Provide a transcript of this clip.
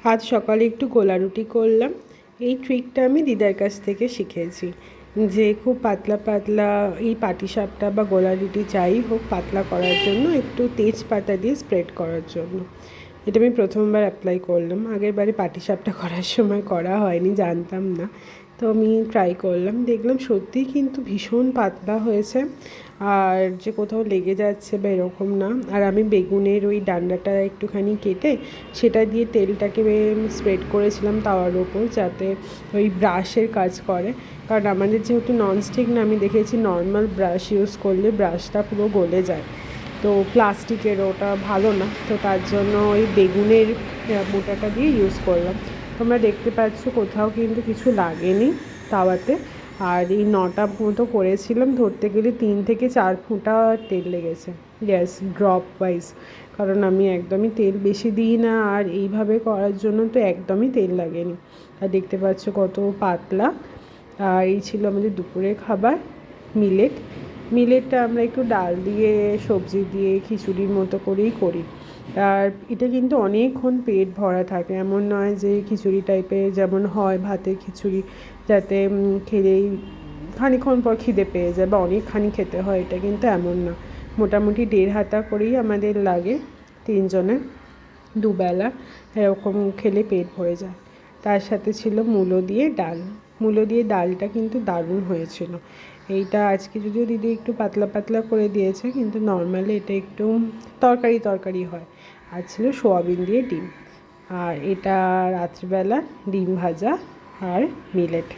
আজ সকালে একটু গোলা রুটি করলাম। এই ট্রিকটা আমি দিদার কাছ থেকে শিখেছি, যে খুব পাতলা পাতলা এই পাটিসাপটা বা গোলা রুটি যাই হোক পাতলা করার জন্য একটু তেজপাতা দিয়ে স্প্রেড করার জন্য। এটা আমি প্রথমবার অ্যাপ্লাই করলাম, আগের বারে পাটিসাপটা করার সময় করা হয়নি, জানতাম না। তো আমি ট্রাই করলাম, দেখলাম সত্যিই কিন্তু ভীষণ পাতলা হয়েছে, আর যে কোথাও লেগে যাচ্ছে বা এরকম না। আর আমি বেগুনের ওই ডান্ডাটা একটুখানি কেটে সেটা দিয়ে তেলটাকে স্প্রেড করেছিলাম তাওয়ার ওপর, যাতে ওই ব্রাশের কাজ করে। কারণ আমাদের যেহেতু ননস্টিক না, আমি দেখেছি নর্মাল ব্রাশ ইউজ করলে ব্রাশটা পুরো গলে যায়, তো প্লাস্টিকের ওটা ভালো না। তো তার জন্য ওই বেগুনের মোটাটা দিয়ে ইউজ করলাম। তোমরা দেখতে পাচ্ছ কোথাও কিন্তু কিছু লাগেনি তাওয়াতে। আর এই 9টা মতো করেছিলাম, ধরতে গেলে 3 থেকে 4 ফোঁটা তেল লেগেছে, গ্যাস ড্রপ ওয়াইজ। কারণ আমি একদমই তেল বেশি দিই না, আর এইভাবে করার জন্য তো একদমই তেল লাগেনি। আর দেখতে পাচ্ছ কত পাতলা। আর এই ছিল আমাদের দুপুরের খাবার, মিলেটটা আমরা একটু ডাল দিয়ে সবজি দিয়ে খিচুড়ির মতো করেই করি। আর এটা কিন্তু অনেকক্ষণ পেট ভরা থাকে, এমন নয় যে খিচুড়ি টাইপের যেমন হয় ভাতের খিচুড়ি, যাতে খেলেই খানিকক্ষণ পর খিদে পেয়ে যায় বা অনেকখানি খেতে হয়, এটা কিন্তু এমন না। মোটামুটি 1.5 হাতা করেই আমাদের লাগে, 3 জনের দুবেলা এরকম খেলে পেট ভরে যায়। তার সাথে ছিল মূলো দিয়ে ডালটা কিন্তু দারুণ হয়েছিল। এইটা আজকে যদিও দিদি একটু পাতলা পাতলা করে দিয়েছে, কিন্তু নর্মালি এটা একটু তরকারি হয়। আর ছিল সোয়াবিন দিয়ে ডিম। আর এটা রাত্রিবেলা ডিম ভাজা আর মিলেট।